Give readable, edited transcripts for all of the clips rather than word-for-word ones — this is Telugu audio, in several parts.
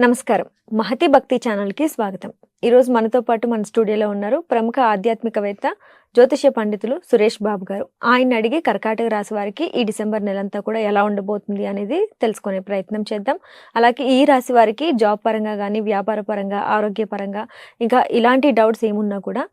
నమస్కారం. మహతి భక్తి ఛానల్‌కి స్వాగతం. ఈరోజు మనతో పాటు మన స్టూడియోలో ఉన్నారు ప్రముఖ ఆధ్యాత్మికవేత్త, జ్యోతిష్య పండితులు సురేష్ బాబు గారు. ఆయన్ని అడిగి కర్కాటక రాశి వారికి ఈ డిసెంబర్ నెలంతా కూడా ఎలా ఉండబోతుంది అనేది తెలుసుకునే ప్రయత్నం చేద్దాం. అలాగే ఈ రాశి వారికి జాబ్ పరంగా గానీ, వ్యాపార పరంగా, ఆరోగ్య పరంగా ఇంకా ఇలాంటి డౌట్స్ ఏమున్నా కూడా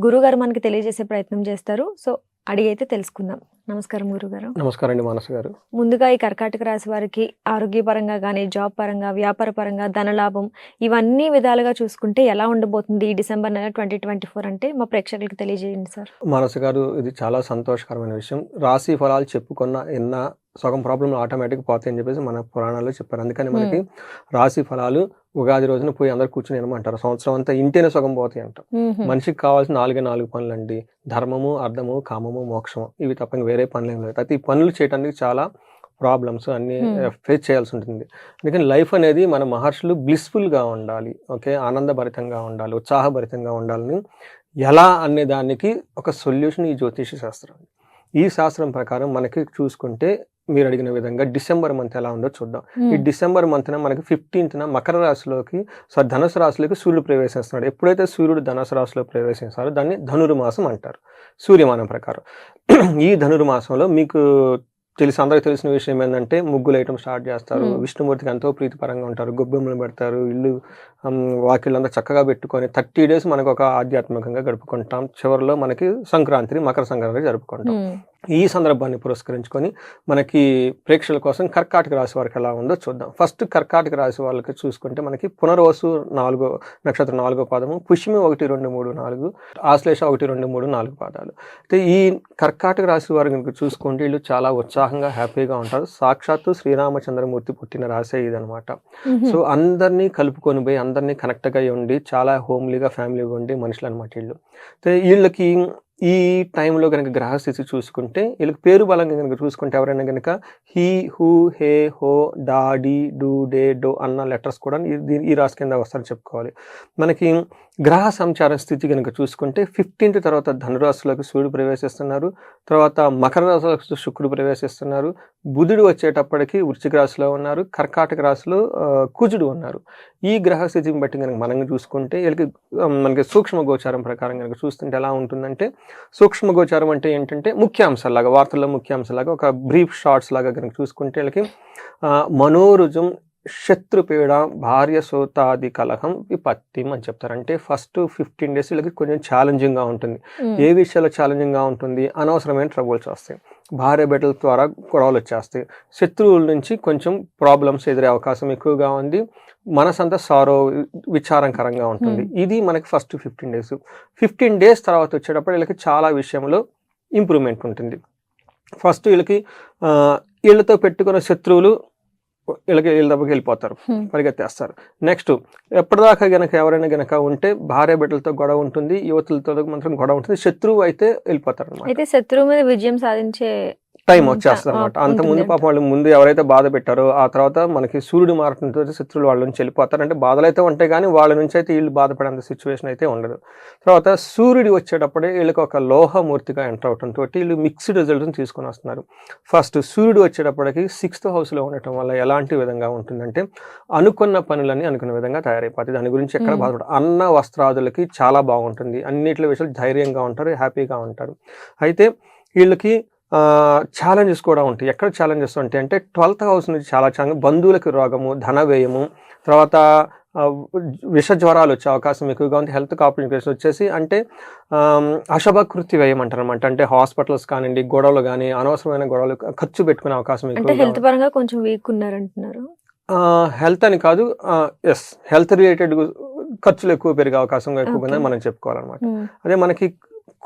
గురుగారు మనకి తెలియజేసే ప్రయత్నం చేస్తారు. సో అడిగైతే తెలుసుకుందాం. నమస్కారం గురుగారు. నమస్కారం అండి మానస గారు. ముందుగా ఈ కర్కాటక రాశి వారికి ఆరోగ్యపరంగా కానీ, జాబ్ పరంగా, వ్యాపార పరంగా, ధనలాభం ఇవన్నీ విధాలుగా చూసుకుంటే ఎలా ఉండబోతుంది ఈ డిసెంబర్ నెల 2024 అంటే మా ప్రేక్షకులకు తెలియజేయండి సార్. మానస గారు, ఇది చాలా సంతోషకరమైన విషయం. రాశి ఫలాలు చెప్పుకున్న ఎన్న సగం ప్రాబ్లంలు ఆటోమేటిక్ పోతాయి అని చెప్పేసి మన పురాణాల్లో చెప్పారు. అందుకని మనకి రాశి ఫలాలు ఉగాది రోజున పోయి అందరు కూర్చొని వినమంటారు. సంవత్సరం అంతా ఇంటేనే సగం పోతాయి అంటారు. మనిషికి కావాల్సిన 4 పనులు అండి: ధర్మము, అర్థము, కామము, మోక్షము. ఇవి తప్ప వేరే పనులు ఏం లేదు. అయితే ఈ పనులు చేయడానికి చాలా ప్రాబ్లమ్స్ అన్ని ఫేస్ చేయాల్సి ఉంటుంది. అందుకని లైఫ్ అనేది మన మహర్షులు బ్లిస్ఫుల్గా ఉండాలి, ఓకే, ఆనందభరితంగా ఉండాలి, ఉత్సాహభరితంగా ఉండాలని ఎలా అనే దానికి ఒక సొల్యూషన్ ఈ జ్యోతిష శాస్త్రం. ఈ శాస్త్రం ప్రకారం మనకి చూసుకుంటే మీరు అడిగిన విధంగా డిసెంబర్ మంత్ ఎలా ఉందో చూద్దాం. ఈ డిసెంబర్ మంత్న మనకి 15న మకర రాశిలోకి ధనుసు రాశిలోకి సూర్యుడు ప్రవేశిస్తున్నాడు. ఎప్పుడైతే సూర్యుడు ధనుసు రాశిలో ప్రవేశిస్తారో దాన్ని ధనుర్మాసం అంటారు సూర్యమానం ప్రకారం. ఈ ధనుర్మాసంలో మీకు అందరికి తెలిసిన విషయం ఏంటంటే ముగ్గులు వేయటం స్టార్ట్ చేస్తారు. విష్ణుమూర్తికి ఎంతో ప్రీతిపరంగా ఉంటారు. గొబ్బెమ్మలు పెడతారు. ఇల్లు వాకిళ్ళంతా చక్కగా పెట్టుకొని 30 days మనకు ఒక ఆధ్యాత్మికంగా గడుపుకుంటాం. చివరిలో మనకి మకర సంక్రాంతి జరుపుకుంటాం. ఈ సందర్భాన్ని పురస్కరించుకొని మనకి ప్రేక్షకుల కోసం కర్కాటక రాశి వారికి ఎలా ఉందో చూద్దాం. ఫస్ట్ కర్కాటక రాశి వాళ్ళకి చూసుకుంటే మనకి పునర్వసు 4వ నక్షత్రం 4వ పాదము, పుష్యమి 1, 2, 3, 4, ఆశ్లేష 1, 2, 3, 4 పాదాలు. అయితే ఈ కర్కాటక రాశి వారి కనుక చూసుకుంటే వీళ్ళు చాలా ఉత్సాహంగా హ్యాపీగా ఉంటారు. సాక్షాత్తు శ్రీరామచంద్రమూర్తి పుట్టిన రాశి ఇదనమాట. సో అందరినీ కలుపుకొని పోయి అందరినీ కనెక్ట్గా ఉండి చాలా హోమ్లీగా ఫ్యామిలీగా ఉండి మనుషులు అనమాట వీళ్ళు. అయితే వీళ్ళకి ఈ టైంలో కనుక గ్రహస్థితి చూసుకుంటే వీళ్ళకి పేరు బలంగా కనుక చూసుకుంటే ఎవరైనా కనుక హీ, హూ, హే, హో, డా, డి, డు, డే, డో అన్న లెటర్స్ కూడా ఈ రాశి కింద వస్తారు చెప్పుకోవాలి. మనకి గ్రహ సంచార స్థితి కనుక చూసుకుంటే 15th తర్వాత ధనురాశిలోకి సూర్యుడు ప్రవేశిస్తున్నారు. తర్వాత మకర రాశిలోకి శుక్రుడు ప్రవేశిస్తున్నారు. బుధుడు వచ్చేటప్పటికి వృశ్చిక రాశిలో ఉన్నారు. కర్కాటక రాశిలో కుజుడు ఉన్నారు. ఈ గ్రహ స్థితిని బట్టి కనుక మనం చూసుకుంటే వీళ్ళకి మనకి సూక్ష్మ గోచారం ప్రకారం కనుక చూస్తుంటే ఎలా ఉంటుందంటే, సూక్ష్మ గోచారం అంటే ఏంటంటే ముఖ్యాంశాలాగా, వార్తల్లో ముఖ్యాంశాలాగా ఒక బ్రీఫ్ షార్ట్స్ లాగా కనుక చూసుకుంటే వీళ్ళకి మనోరుజం, శత్రుపీడ, భార్య సోతాది కలహం, విపత్తిం అని చెప్తారు. అంటే ఫస్ట్ 15 days వీళ్ళకి కొంచెం ఛాలెంజింగ్గా ఉంటుంది. ఏ విషయాల్లో ఛాలెంజింగ్గా ఉంటుంది? అనవసరమైన ట్రబుల్స్ వస్తాయి, భార్య బిడ్డల ద్వారా గొడవలు వచ్చేస్తాయి, శత్రువుల నుంచి కొంచెం ప్రాబ్లమ్స్ ఎదురే అవకాశం ఎక్కువగా ఉంది, మనసంతా సారో విచారంకరంగా ఉంటుంది. ఇది మనకి ఫస్ట్ 15 days. 15 days తర్వాత వచ్చేటప్పుడు వీళ్ళకి చాలా విషయంలో ఇంప్రూవ్మెంట్ ఉంటుంది. ఫస్ట్ వీళ్ళకి వీళ్ళతో పెట్టుకున్న శత్రువులు వీళ్ళ దగ్గరికి వెళ్ళిపోతారు, పరిగెత్తేస్తారు. నెక్స్ట్ ఎప్పటిదాకా గనక ఎవరైనా గనక ఉంటే భార్య బిడ్డలతో గొడవ ఉంటుంది, యువతులతో మాత్రం గొడవ ఉంటుంది, శత్రువు అయితే వెళ్ళిపోతారు అనమాట. అయితే శత్రువు మీద విజయం సాధించే టైం వచ్చేస్తుంది అనమాట. అంత ముందు పాపం వాళ్ళు ముందు ఎవరైతే బాధ పెట్టారో ఆ తర్వాత మనకి సూర్యుడు మారటంతో శత్రువులు వాళ్ళ నుంచి వెళ్ళిపోతారు. అంటే బాధలు అయితే ఉంటాయి కానీ వాళ్ళ నుంచి అయితే వీళ్ళు బాధపడేంత సిచ్యువేషన్ అయితే ఉండదు. తర్వాత సూర్యుడు వచ్చేటప్పుడే వీళ్ళకి ఒక లోహమూర్తిగా ఎంటర్ అవడంతో వీళ్ళు మిక్స్డ్ రిజల్ట్ని తీసుకొని వస్తున్నారు. ఫస్ట్ సూర్యుడు వచ్చేటప్పటికి 6th house లో ఉండటం వల్ల ఎలాంటి విధంగా ఉంటుందంటే అనుకున్న పనులన్నీ అనుకున్న విధంగా తయారైపోతాయి. దాని గురించి ఎక్కడ బాధపడదు. అన్న వస్త్రాదులకి చాలా బాగుంటుంది. అన్నిటి విషయాలు ధైర్యంగా ఉంటారు, హ్యాపీగా ఉంటారు. అయితే వీళ్ళకి ఛాలెంజెస్ కూడా ఉంటాయి. ఎక్కడ ఛాలెంజెస్ ఉంటాయి అంటే 12th house నుంచి చాలా బంధువులకి రోగము, ధన వ్యయము, తర్వాత విష జ్వరాలు వచ్చే అవకాశం ఎక్కువగా ఉంది. హెల్త్ కాంప్లికేషన్ వచ్చేసి అంటే అశుభకృతి వ్యయం అంటారు అనమాట. అంటే హాస్పిటల్స్ కానివ్వండి, గొడవలు కానీ, అనవసరమైన గొడవలు ఖర్చు పెట్టుకునే అవకాశం ఎక్కువ. హెల్త్ పరంగా కొంచెం వీక్ ఉన్నారంటున్నారు. హెల్త్ అని కాదు, ఎస్, హెల్త్ రిలేటెడ్ ఖర్చులు ఎక్కువ పెరిగే అవకాశం ఎక్కువ ఉందని మనం చెప్పుకోవాలన్నమాట. అదే మనకి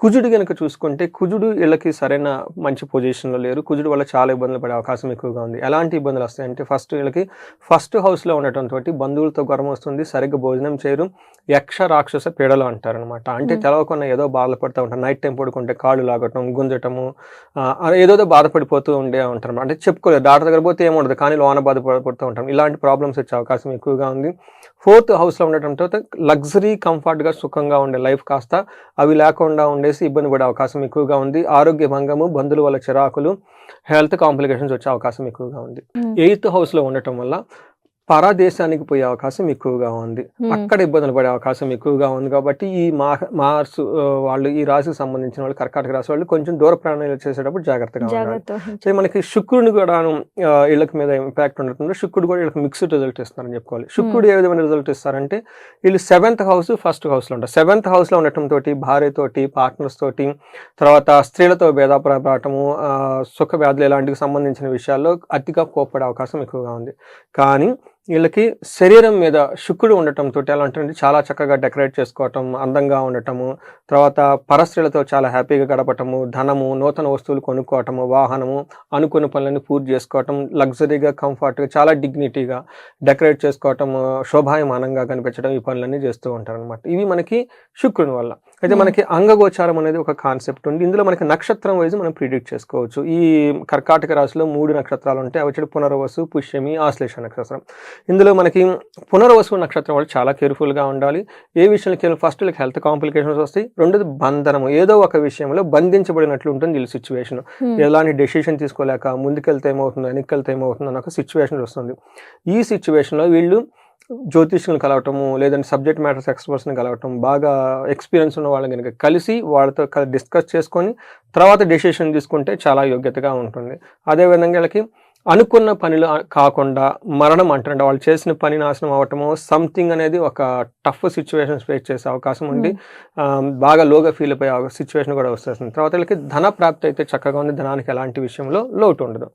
కుజుడు కనుక చూసుకుంటే కుజుడు వీళ్ళకి సరైన మంచి పొజిషన్లో లేరు. కుజుడు వల్ల చాలా ఇబ్బందులు పడే అవకాశం ఎక్కువగా ఉంది. ఎలాంటి ఇబ్బందులు వస్తాయంటే ఫస్ట్ వీళ్ళకి ఫస్ట్ హౌస్లో ఉండటంతో బంధువులతో గొడవ వస్తుంది, సరిగ్గా భోజనం చేయరు, యక్ష రాక్షస పీడలు అంటారు అనమాట. అంటే తెలవకుండా ఏదో బాధపడుతూ ఉంటారు. నైట్ టైం పడుకుంటే కాళ్ళు లాగటం, గుంజటము, ఏదో బాధపడిపోతూ ఉండే ఉంటారు. అంటే చెప్పుకోలేదు, డాక్టర్ దగ్గర పోతే ఏముండదు కానీ లోన బాధపడుతూ ఉంటాం. ఇలాంటి ప్రాబ్లమ్స్ వచ్చే అవకాశం ఎక్కువగా ఉంది. 4th house లో ఉండటంతో లగ్జరీ, కంఫర్ట్గా, సుఖంగా ఉండే లైఫ్ కాస్త అవి లేకుండా ఉండేసి ఇబ్బంది పడే అవకాశం ఎక్కువగా ఉంది. ఆరోగ్య భంగము, బంధువుల వల్ల చిరాకులు, హెల్త్ కాంప్లికేషన్స్ వచ్చే అవకాశం ఎక్కువగా ఉంది. 8th house లో ఉండటం వల్ల పరదేశానికి పోయే అవకాశం ఎక్కువగా ఉంది. అక్కడ ఇబ్బందులు పడే అవకాశం ఎక్కువగా ఉంది కాబట్టి ఈ మార్స్ వాళ్ళు ఈ రాశికి సంబంధించిన వాళ్ళు కర్కాటక రాశి వాళ్ళు కొంచెం దూర ప్రయాణాలు చేసేటప్పుడు జాగ్రత్తగా ఉండాలి. సో మనకి శుక్రుడిని కూడా వీళ్ళకి మీద ఇంపాక్ట్ ఉండకుండా శుక్రుడు కూడా వీళ్ళకి మిక్స్డ్ రిజల్ట్ ఇస్తారని చెప్పుకోవాలి. శుక్రుడు ఏ విధమైన రిజల్ట్ ఇస్తారంటే వీళ్ళు 7th హౌస్ 1st హౌస్లో ఉంటారు. 7th హౌస్లో ఉండటంతో భార్యతోటి పార్ట్నర్స్ తోటి తర్వాత స్త్రీలతో భేదాభిప్రాయము సుఖ వ్యాధులు ఇలాంటికి సంబంధించిన విషయాల్లో అతిగా కోప్పడే అవకాశం ఎక్కువగా ఉంది. కానీ వీళ్ళకి శరీరం మీద శుక్రుడు ఉండటంతో ఎలా అంటే చాలా చక్కగా డెకరేట్ చేసుకోవటం, అందంగా ఉండటము, తర్వాత పరస్త్రీలతో చాలా హ్యాపీగా గడపటము, ధనము, నూతన వస్తువులు కొనుక్కోవటము, వాహనము, అనుకున్న పనులన్నీ పూర్తి చేసుకోవటం, లగ్జరీగా కంఫర్ట్గా చాలా డిగ్నిటీగా డెకరేట్ చేసుకోవటం, శోభాయమానంగా కనిపించడం, ఈ పనులన్నీ చేస్తూ ఉంటారు అనమాట. ఇవి మనకి శుక్రుని వల్ల. అయితే మనకి అంగగోచారం అనేది ఒక కాన్సెప్ట్ ఉంది. ఇందులో మనకి నక్షత్రం వైజ్ మనం ప్రిడిక్ట్ చేసుకోవచ్చు. ఈ కర్కాటక రాశిలో 3 నక్షత్రాలు ఉంటాయి. అవి వచ్చి పునర్వసు, పుష్యమి, ఆశ్లేష నక్షత్రం. ఇందులో మనకి పునర్వసు నక్షత్రం వాళ్ళు చాలా కేర్ఫుల్గా ఉండాలి. ఏ విషయంలో ఫస్ట్ వీళ్ళకి హెల్త్ కాంప్లికేషన్స్ వస్తాయి. రెండోది బంధనము, ఏదో ఒక విషయంలో బంధించబడినట్లు ఉంటుంది వీళ్ళ సిచ్యువేషన్. ఎలాంటి డెసిషన్ తీసుకోలేక ముందుకెళ్తే ఏమవుతుందో వెనక్కి ఏమవుతుందో అన్న ఒక సిచ్యువేషన్ వస్తుంది. ఈ సిచ్యువేషన్లో వీళ్ళు జ్యోతిష్యులను కలవటము, లేదంటే సబ్జెక్ట్ మ్యాటర్స్ ఎక్స్పర్ట్స్ని కలవటం, బాగా ఎక్స్పీరియన్స్ ఉన్న వాళ్ళని కనుక కలిసి వాళ్ళతో డిస్కస్ చేసుకొని తర్వాత డెసిషన్ తీసుకుంటే చాలా యోగ్యతగా ఉంటుంది. అదేవిధంగా వీళ్ళకి అనుకున్న పనులు కాకుండా మరణం అంటారంటే వాళ్ళు చేసిన పని నాశనం అవ్వటము, సంథింగ్ అనేది ఒక టఫ్ సిచ్యువేషన్స్ ఫేస్ చేసే అవకాశం ఉండి బాగా లోగా ఫీల్ అయిపోయే సిచ్యువేషన్ కూడా వస్తుంది. తర్వాత వీళ్ళకి ధన ప్రాప్తి అయితే చక్కగా ఉంది. ధనానికి ఎలాంటి విషయంలో లోటు ఉండదు.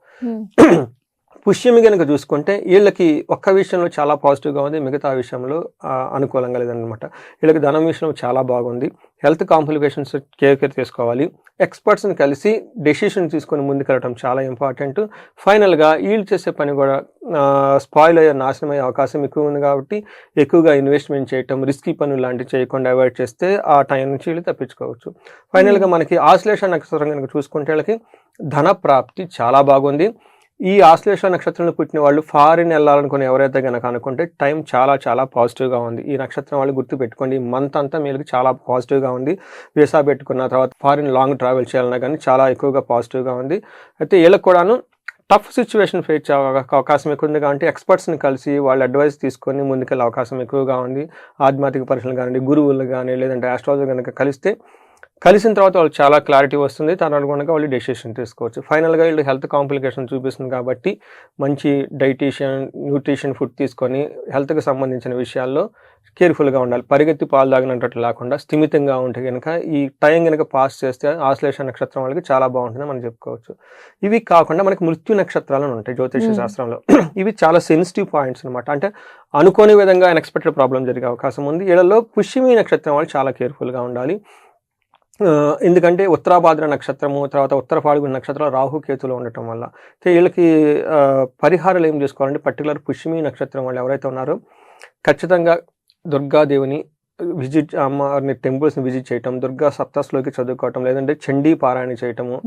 పుష్యమి కనుక చూసుకుంటే వీళ్ళకి ఒక్క విషయంలో చాలా పాజిటివ్గా ఉంది, మిగతా విషయంలో అనుకూలంగా లేదనమాట. వీళ్ళకి ధనం విషయంలో చాలా బాగుంది. హెల్త్ కాంప్లికేషన్స్ కేర్ తీసుకోవాలి. ఎక్స్పర్ట్స్ని కలిసి డెసిషన్ తీసుకొని ముందుకెళ్ళటం చాలా ఇంపార్టెంట్. ఫైనల్గా వీళ్ళు చేసే పని కూడా స్పాయిల్ అయ్యే నాశనం అయ్యే అవకాశం ఎక్కువ ఉంది కాబట్టి ఎక్కువగా ఇన్వెస్ట్మెంట్ చేయటం, రిస్కీ పనులు లాంటివి చేయకుండా అవాయిడ్ చేస్తే ఆ టైం నుంచి వీళ్ళు తప్పించుకోవచ్చు. ఫైనల్గా మనకి ఆశ్లేష నక్షత్రం కనుక చూసుకుంటే వీళ్ళకి ధన ప్రాప్తి చాలా బాగుంది. ఈ ఆశ్లేష నక్షత్రంలో పుట్టిన వాళ్ళు ఫారిన్ వెళ్ళాలనుకుని ఎవరైతే కనుక అనుకుంటే టైం చాలా చాలా పాజిటివ్గా ఉంది. ఈ నక్షత్రం వాళ్ళు గుర్తుపెట్టుకోండి, మంత్ అంతా మీకు చాలా పాజిటివ్గా ఉంది. వీసా పెట్టుకున్న తర్వాత ఫారిన్ లాంగ్ ట్రావెల్ చేయాలన్నా కానీ చాలా ఎక్కువగా పాజిటివ్గా ఉంది. అయితే వీళ్ళకి కూడాను టఫ్ సిచ్యువేషన్ ఫేస్ అవకాశం ఎక్కువ ఉంది కాబట్టి ఎక్స్పర్ట్స్ని కలిసి వాళ్ళ అడ్వైస్ తీసుకొని ముందుకెళ్ళే అవకాశం ఎక్కువగా ఉంది. ఆధ్యాత్మిక పరీక్షలు కానివ్వండి, గురువులు కానీ లేదంటే ఆస్ట్రాలజీ కనుక కలిసిన తర్వాత వాళ్ళకి చాలా క్లారిటీ వస్తుంది. దాని అనుగుణంగా వాళ్ళు డెసిషన్ తీసుకోవచ్చు. ఫైనల్గా వీళ్ళు హెల్త్ కాంప్లికేషన్ చూపిస్తుంది కాబట్టి మంచి డైటీషియన్, న్యూట్రిషన్ ఫుడ్ తీసుకొని హెల్త్కి సంబంధించిన విషయాల్లో కేర్ఫుల్గా ఉండాలి. పరిగెత్తి పాలు తాగినట్టు లేకుండా స్థిమితంగా ఉంటే కనుక ఈ టైం కనుక పాస్ చేస్తే ఆశ్లేష నక్షత్రం వాళ్ళకి చాలా బాగుంటుందని మనం చెప్పుకోవచ్చు. ఇవి కాకుండా మనకి మృత్యు నక్షత్రాలు ఉంటాయి జ్యోతిష శాస్త్రంలో. ఇవి చాలా సెన్సిటివ్ పాయింట్స్ అనమాట. అంటే అనుకోని విధంగా అన్ఎక్స్పెక్టెడ్ ప్రాబ్లం జరిగే అవకాశం ఉంది. వీళ్ళలో పుష్యమి నక్షత్రం వాళ్ళు చాలా కేర్ఫుల్గా ఉండాలి. ఎందుకంటే ఉత్తరాభాద్ర నక్షత్రము, తర్వాత ఉత్తర ఫాల్గుణ నక్షత్రాలు రాహుకేతులు ఉండటం వల్ల వీళ్ళకి పరిహారాలు ఏం చేసుకోవాలంటే పర్టికులర్ పుష్యమి నక్షత్రం వాళ్ళు ఎవరైతే ఉన్నారో ఖచ్చితంగా దుర్గాదేవిని విజిట్, అమ్మవారిని టెంపుల్స్ని విజిట్ చేయటం, దుర్గా సప్తస్లోకి చదువుకోవటం, లేదంటే చండీ పారాయణ చేయటము,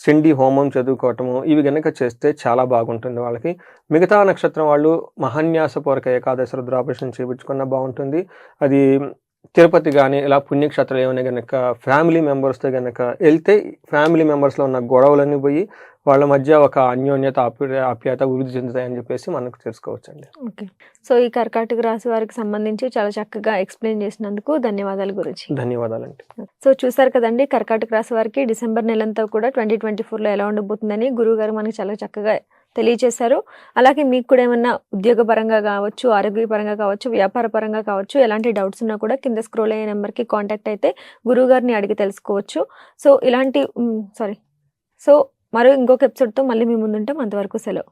చండీ హోమం చదువుకోవటము, ఇవి కనుక చేస్తే చాలా బాగుంటుంది వాళ్ళకి. మిగతా నక్షత్రం వాళ్ళు మహాన్యాసపూర్వక ఏకాదశి రుద్రాభిషేకం చేయించుకున్న బాగుంటుంది. అది తిరుపతి కానీ ఇలా పుణ్యక్షేత్రాలు ఏమైనా కనుక ఫ్యామిలీ మెంబర్స్తో కనుక వెళ్తే ఫ్యామిలీ మెంబర్స్లో ఉన్న గొడవలన్నీ పోయి వాళ్ళ మధ్య ఒక అన్యోన్యత, ఆప్యాయత వృద్ధి చెందుతాయని చెప్పేసి మనకు తెలుసుకోవచ్చండి. ఓకే. సో ఈ కర్కాటక రాశి వారికి సంబంధించి చాలా చక్కగా ఎక్స్ప్లెయిన్ చేసినందుకు ధన్యవాదాలు గురించి. ధన్యవాదాలండి. సో చూసారు కదండి, కర్కాటక రాశి వారికి డిసెంబర్ నెలంతా కూడా 2024లో ఎలా ఉండబోతుందని గురువు గారు మనకి చాలా చక్కగా తెలియజేశారు. అలాగే మీకు కూడా ఏమన్నా ఉద్యోగపరంగా కావచ్చు, ఆరోగ్యపరంగా కావచ్చు, వ్యాపార పరంగా కావచ్చు, ఎలాంటి డౌట్స్ ఉన్నా కూడా కింద స్క్రోల్ అయ్యే నెంబర్కి కాంటాక్ట్ అయితే గురువు గారిని అడిగి తెలుసుకోవచ్చు. సో ఇలాంటి మరో ఇంకొక ఎపిసోడ్తో మళ్ళీ మీ ముందుంటాం. అంతవరకు సెలవు.